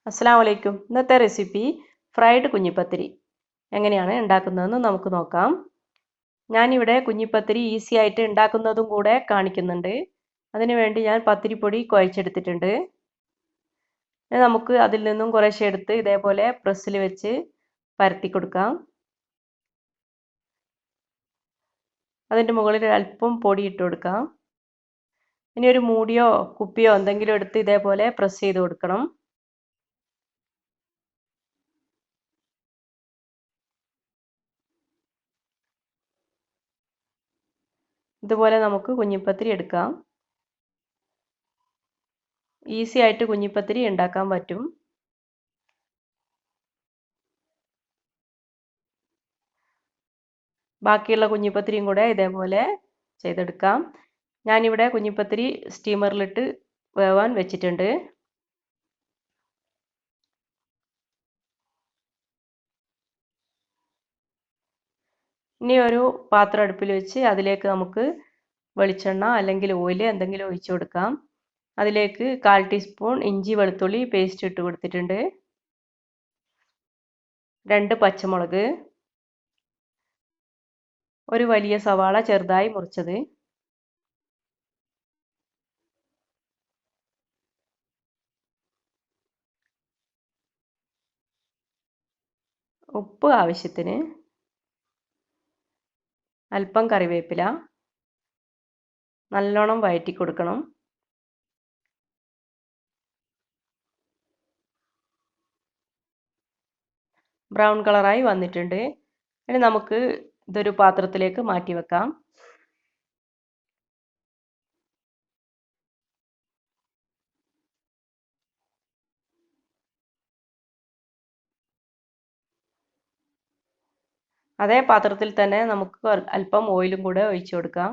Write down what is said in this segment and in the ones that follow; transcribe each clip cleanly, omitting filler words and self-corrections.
അസ്സലാമു അലൈക്കും. ഇന്നത്തെ റെസിപ്പി ഫ്രൈഡ് കുഞ്ഞിപ്പത്തിരി എങ്ങനെയാണ് ഉണ്ടാക്കുന്നതെന്ന് നമുക്ക് നോക്കാം. ഞാനിവിടെ കുഞ്ഞിപ്പത്തിരി ഈസി ആയിട്ട് ഉണ്ടാക്കുന്നതും കൂടെ കാണിക്കുന്നുണ്ട്. അതിനുവേണ്ടി ഞാൻ പത്തിരിപ്പൊടി കുഴച്ചെടുത്തിട്ടുണ്ട്. നമുക്ക് അതിൽ നിന്നും കുറേശ്ശെ എടുത്ത് ഇതേപോലെ പ്രസ്സിൽ വെച്ച് പരത്തി കൊടുക്കാം. അതിൻ്റെ മുകളിൽ അല്പം പൊടി ഇട്ട് കൊടുക്കാം. ഇനി ഒരു മൂടിയോ കുപ്പിയോ എന്തെങ്കിലും എടുത്ത് ഇതേപോലെ പ്രസ് ചെയ്ത് കൊടുക്കണം. ഇതുപോലെ നമുക്ക് കുഞ്ഞിപ്പത്തിരി എടുക്കാം. ഈസി ആയിട്ട് കുഞ്ഞിപ്പത്തിരി ഉണ്ടാക്കാൻ പറ്റും. ബാക്കിയുള്ള കുഞ്ഞിപ്പത്തിരിയും കൂടെ ഇതേപോലെ ചെയ്തെടുക്കാം. ഞാനിവിടെ കുഞ്ഞിപ്പത്തിരി സ്റ്റീമറിലിട്ട് വേവാൻ വെച്ചിട്ടുണ്ട്. ഇനി ഒരു പാത്രം അടുപ്പിൽ വെച്ച് അതിലേക്ക് നമുക്ക് വെളിച്ചെണ്ണ അല്ലെങ്കിൽ ഓയിൽ എന്തെങ്കിലും ഒഴിച്ചു കൊടുക്കാം. അതിലേക്ക് 1/4 ടീസ്പൂൺ ഇഞ്ചി വെളുത്തുള്ളി പേസ്റ്റ് ഇട്ട് കൊടുത്തിട്ടുണ്ട്. 2 പച്ചമുളക്, ഒരു വലിയ സവാള ചെറുതായി മുറിച്ചത്, ഉപ്പ് ആവശ്യത്തിന്, അല്പം കറിവേപ്പില, നല്ലോണം വഴറ്റി കൊടുക്കണം. ബ്രൗൺ കളറായി വന്നിട്ടുണ്ട്. ഇനി നമുക്ക് ഇതൊരു പാത്രത്തിലേക്ക് മാറ്റി വെക്കാം. അതേ പാത്രത്തിൽ തന്നെ നമുക്ക് അല്പം ഓയിലും കൂടെ ഒഴിച്ചു കൊടുക്കാം.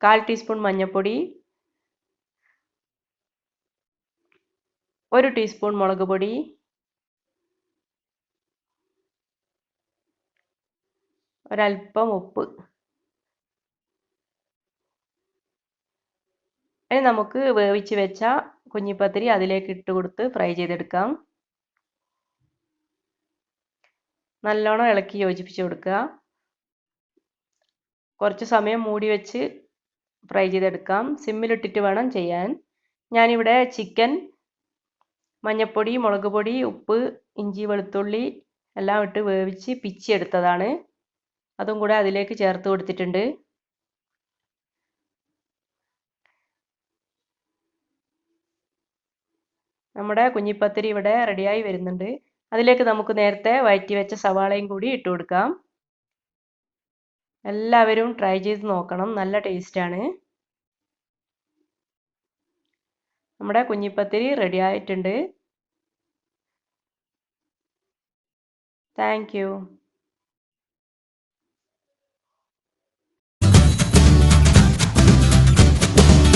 1/4 ടീസ്പൂൺ മഞ്ഞൾപ്പൊടി, 1 ടീസ്പൂൺ മുളക് പൊടി, ഒരല്പം ഉപ്പ്. ഇനി നമുക്ക് വേവിച്ച് വെച്ച കുഞ്ഞിപ്പത്തിരി അതിലേക്ക് ഇട്ട് കൊടുത്ത് ഫ്രൈ ചെയ്തെടുക്കാം. നല്ലോണം ഇളക്കി യോജിപ്പിച്ച് കൊടുക്കുക. കുറച്ച് സമയം മൂടി വെച്ച് ഫ്രൈ ചെയ്തെടുക്കാം. സിമ്മിലിട്ടിട്ട് വേണം ചെയ്യാൻ. ഞാനിവിടെ ചിക്കൻ മഞ്ഞൾപ്പൊടി, മുളക് പൊടി, ഉപ്പ്, ഇഞ്ചി വെളുത്തുള്ളി എല്ലാം ഇട്ട് വേവിച്ച് പിച്ചിയെടുത്തതാണ്. അതും കൂടെ അതിലേക്ക് ചേർത്ത് കൊടുത്തിട്ടുണ്ട്. നമ്മുടെ കുഞ്ഞിപ്പത്തിരി ഇവിടെ റെഡിയായി വരുന്നുണ്ട്. അതിലേക്ക് നമുക്ക് നേരത്തെ വഴറ്റി വെച്ച സവാളയും കൂടി ഇട്ട് കൊടുക്കാം. എല്ലാവരും ട്രൈ ചെയ്ത് നോക്കണം, നല്ല ടേസ്റ്റാണ്. നമ്മുടെ കുഞ്ഞിപ്പത്തിരി റെഡി ആയിട്ടുണ്ട്. Thank you.